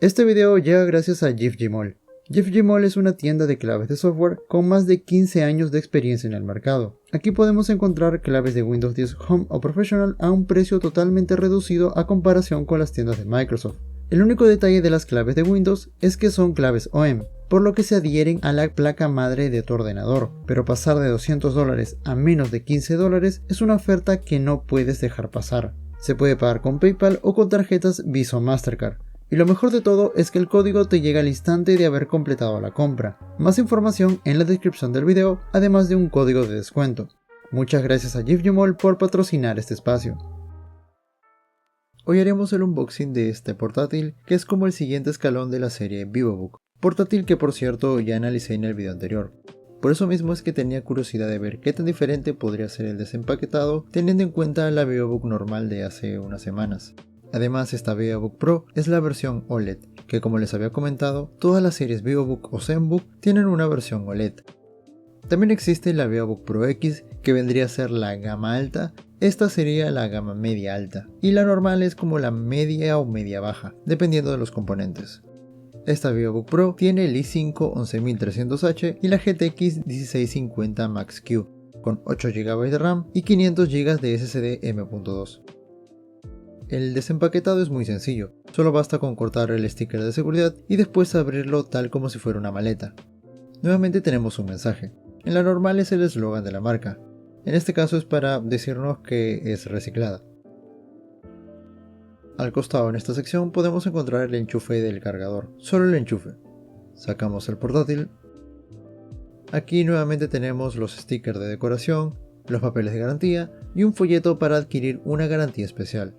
Este video llega gracias a GIF-Gmol. GIF-Gmol es una tienda de claves de software con más de 15 años de experiencia en el mercado. Aquí podemos encontrar claves de Windows 10 Home o Professional a un precio totalmente reducido a comparación con las tiendas de Microsoft. El único detalle de las claves de Windows es que son claves OEM, por lo que se adhieren a la placa madre de tu ordenador, pero pasar de $200 a menos de $15 es una oferta que no puedes dejar pasar. Se puede pagar con PayPal o con tarjetas Visa o Mastercard. Y lo mejor de todo es que el código te llega al instante de haber completado la compra. Más información en la descripción del video, además de un código de descuento. Muchas gracias a GIF-Gmol por patrocinar este espacio. Hoy haremos el unboxing de este portátil, que es como el siguiente escalón de la serie VivoBook. Portátil que por cierto ya analicé en el video anterior. Por eso mismo es que tenía curiosidad de ver qué tan diferente podría ser el desempaquetado, teniendo en cuenta la VivoBook normal de hace unas semanas. Además, esta VivoBook Pro es la versión OLED, que como les había comentado, todas las series VivoBook o ZenBook tienen una versión OLED. También existe la VivoBook Pro X, que vendría a ser la gama alta, esta sería la gama media alta, y la normal es como la media o media baja, dependiendo de los componentes. Esta VivoBook Pro tiene el i5 11300H y la GTX 1650 Max-Q, con 8 GB de RAM y 500 GB de SSD M.2. El desempaquetado es muy sencillo, solo basta con cortar el sticker de seguridad y después abrirlo tal como si fuera una maleta. Nuevamente tenemos un mensaje. En la normal es el eslogan de la marca. En este caso es para decirnos que es reciclada. Al costado en esta sección podemos encontrar el enchufe del cargador, solo el enchufe. Sacamos el portátil. Aquí nuevamente tenemos los stickers de decoración, los papeles de garantía y un folleto para adquirir una garantía especial.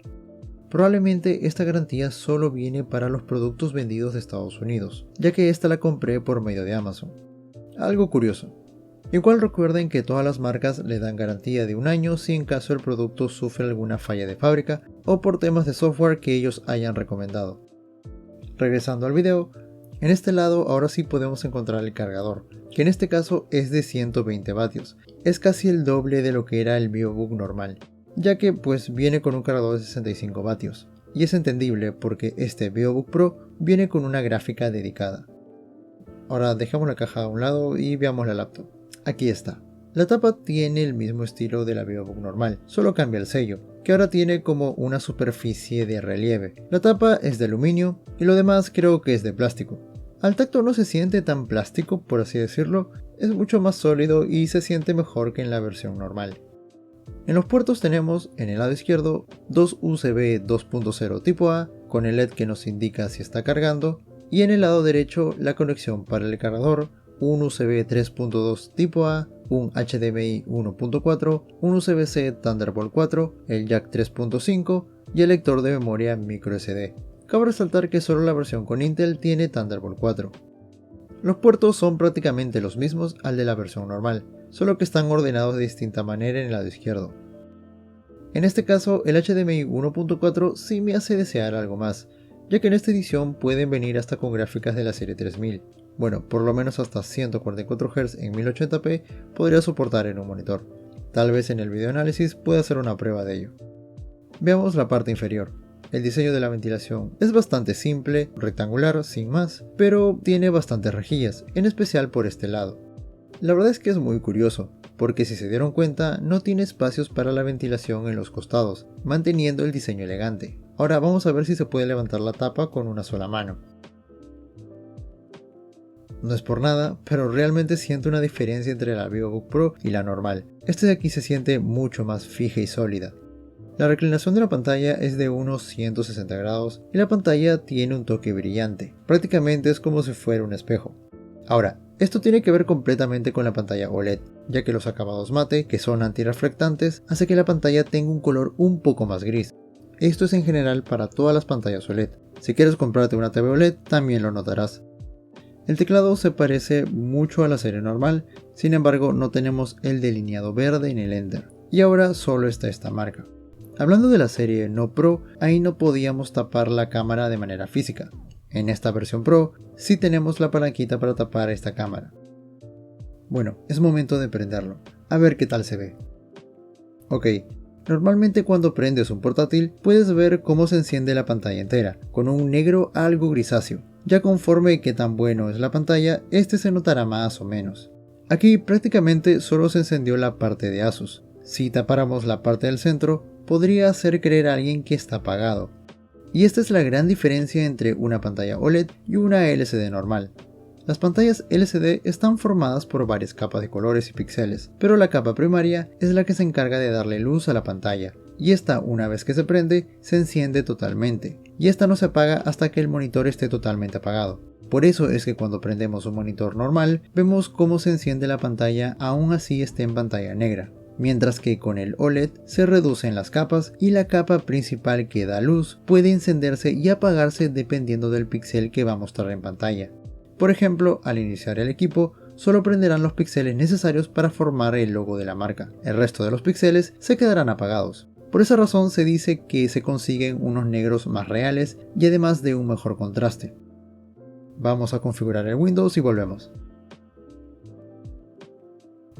Probablemente esta garantía solo viene para los productos vendidos de Estados Unidos, ya que esta la compré por medio de Amazon. Algo curioso. Igual recuerden que todas las marcas le dan garantía de un año si en caso el producto sufre alguna falla de fábrica o por temas de software que ellos hayan recomendado. Regresando al video, en este lado ahora sí podemos encontrar el cargador, que en este caso es de 120 vatios, es casi el doble de lo que era el VivoBook normal, ya que pues viene con un cargador de 65 vatios, y es entendible porque este VivoBook Pro viene con una gráfica dedicada. Ahora dejamos la caja a un lado y veamos la laptop. Aquí está. La tapa tiene el mismo estilo de la VivoBook normal, solo cambia el sello, que ahora tiene como una superficie de relieve. La tapa es de aluminio y lo demás creo que es de plástico. Al tacto no se siente tan plástico, por así decirlo, es mucho más sólido y se siente mejor que en la versión normal. En los puertos tenemos, en el lado izquierdo, dos USB 2.0 tipo A, con el LED que nos indica si está cargando, y en el lado derecho la conexión para el cargador, un USB 3.2 tipo A, un HDMI 1.4, un USB-C Thunderbolt 4, el jack 3.5 y el lector de memoria microSD. Cabe resaltar que solo la versión con Intel tiene Thunderbolt 4. Los puertos son prácticamente los mismos al de la versión normal, solo que están ordenados de distinta manera en el lado izquierdo. En este caso, el HDMI 1.4 sí me hace desear algo más, ya que en esta edición pueden venir hasta con gráficas de la serie 3000. Bueno, por lo menos hasta 144 Hz en 1080p podría soportar en un monitor. Tal vez en el video análisis pueda hacer una prueba de ello. Veamos la parte inferior. El diseño de la ventilación es bastante simple, rectangular, sin más, pero tiene bastantes rejillas, en especial por este lado. La verdad es que es muy curioso, porque si se dieron cuenta no tiene espacios para la ventilación en los costados, manteniendo el diseño elegante. Ahora vamos a ver si se puede levantar la tapa con una sola mano. No es por nada, pero realmente siento una diferencia entre la VivoBook Pro y la normal. Esta de aquí se siente mucho más fija y sólida. La reclinación de la pantalla es de unos 160 grados y la pantalla tiene un toque brillante. Prácticamente es como si fuera un espejo. Ahora, esto tiene que ver completamente con la pantalla OLED, ya que los acabados mate, que son antirreflectantes, hace que la pantalla tenga un color un poco más gris. Esto es en general para todas las pantallas OLED. Si quieres comprarte una TV OLED, también lo notarás. El teclado se parece mucho a la serie normal, sin embargo no tenemos el delineado verde en el Enter, y ahora solo está esta marca. Hablando de la serie no Pro, ahí no podíamos tapar la cámara de manera física. En esta versión Pro sí tenemos la palanquita para tapar esta cámara. Bueno, es momento de prenderlo, a ver qué tal se ve. Ok, Normalmente cuando prendes un portátil puedes ver cómo se enciende la pantalla entera, con un negro algo grisáceo. Ya conforme que tan bueno es la pantalla, este se notará más o menos. Aquí prácticamente solo se encendió la parte de Asus. Si tapáramos la parte del centro, podría hacer creer a alguien que está apagado. Y esta es la gran diferencia entre una pantalla OLED y una LCD normal. Las pantallas LCD están formadas por varias capas de colores y píxeles, pero la capa primaria es la que se encarga de darle luz a la pantalla, y esta, una vez que se prende, se enciende totalmente, y esta no se apaga hasta que el monitor esté totalmente apagado. Por eso es que cuando prendemos un monitor normal, vemos cómo se enciende la pantalla aún así esté en pantalla negra. Mientras que con el OLED se reducen las capas y la capa principal que da luz puede encenderse y apagarse dependiendo del píxel que va a mostrar en pantalla. Por ejemplo, al iniciar el equipo, solo prenderán los píxeles necesarios para formar el logo de la marca. El resto de los píxeles se quedarán apagados. Por esa razón se dice que se consiguen unos negros más reales y además de un mejor contraste. Vamos a configurar el Windows y volvemos.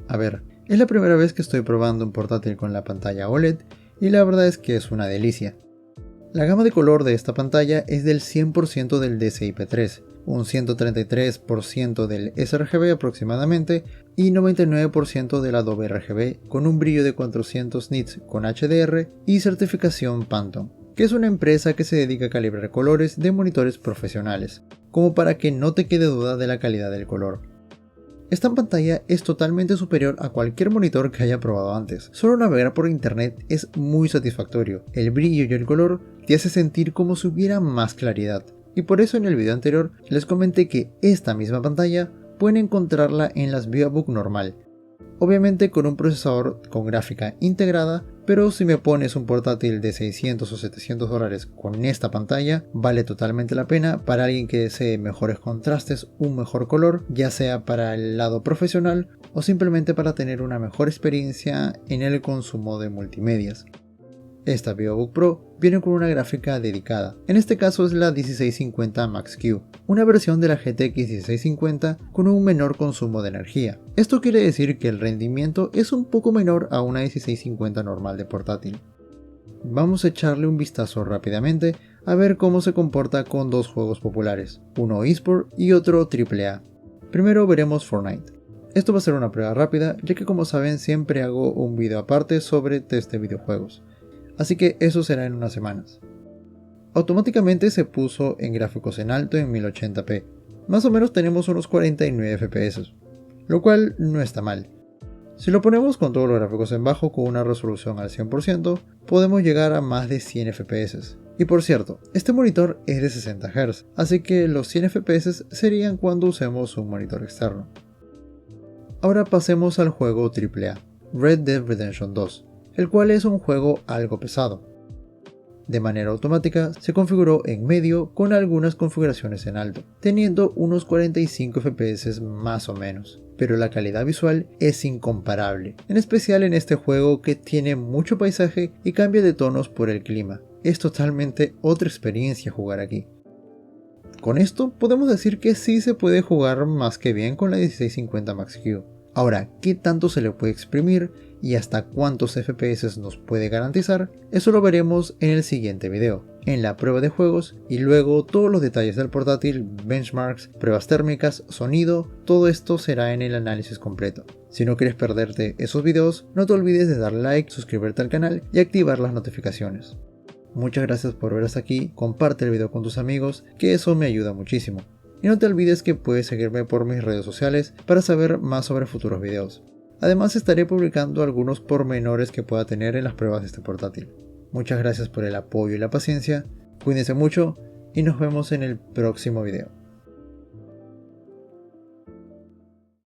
A ver, es la primera vez que estoy probando un portátil con la pantalla OLED y la verdad es que es una delicia. La gama de color de esta pantalla es del 100% del DCI-P3, un 133% del sRGB aproximadamente y 99% del Adobe RGB con un brillo de 400 nits con HDR y certificación Pantone, que es una empresa que se dedica a calibrar colores de monitores profesionales, como para que no te quede duda de la calidad del color. Esta pantalla es totalmente superior a cualquier monitor que haya probado antes. Solo navegar por internet es muy satisfactorio. El brillo y el color te hace sentir como si hubiera más claridad. Y por eso en el video anterior les comenté que esta misma pantalla pueden encontrarla en las VivaBook normal. Obviamente con un procesador con gráfica integrada, pero si me pones un portátil de 600 o 700 dólares con esta pantalla, vale totalmente la pena para alguien que desee mejores contrastes, un mejor color, ya sea para el lado profesional o simplemente para tener una mejor experiencia en el consumo de multimedias. Esta VivaBook Pro viene con una gráfica dedicada, en este caso es la 1650 Max-Q, una versión de la GTX 1650 con un menor consumo de energía. Esto quiere decir que el rendimiento es un poco menor a una 1650 normal de portátil. Vamos a echarle un vistazo rápidamente a ver cómo se comporta con dos juegos populares, uno eSport y otro AAA. Primero veremos Fortnite. Esto va a ser una prueba rápida, ya que como saben siempre hago un video aparte sobre test de videojuegos. Así que eso será en unas semanas. Automáticamente se puso en gráficos en alto en 1080p. Más o menos tenemos unos 49 FPS, lo cual no está mal. Si lo ponemos con todos los gráficos en bajo con una resolución al 100%, podemos llegar a más de 100 FPS. Y por cierto, este monitor es de 60 Hz, así que los 100 FPS serían cuando usemos un monitor externo. Ahora pasemos al juego AAA, Red Dead Redemption 2. El cual es un juego algo pesado. De manera automática se configuró en medio con algunas configuraciones en alto, teniendo unos 45 FPS más o menos, pero la calidad visual es incomparable, en especial en este juego que tiene mucho paisaje y cambia de tonos por el clima. Es totalmente otra experiencia jugar aquí. Con esto podemos decir que sí se puede jugar más que bien con la 1650 Max-Q. Ahora, ¿qué tanto se le puede exprimir y hasta cuántos FPS nos puede garantizar? Eso lo veremos en el siguiente video, en la prueba de juegos y luego todos los detalles del portátil, benchmarks, pruebas térmicas, sonido, todo esto será en el análisis completo. Si no quieres perderte esos videos, no te olvides de darle like, suscribirte al canal y activar las notificaciones. Muchas gracias por ver hasta aquí, comparte el video con tus amigos, que eso me ayuda muchísimo. Y no te olvides que puedes seguirme por mis redes sociales para saber más sobre futuros videos. Además estaré publicando algunos pormenores que pueda tener en las pruebas de este portátil. Muchas gracias por el apoyo y la paciencia, cuídense mucho y nos vemos en el próximo video.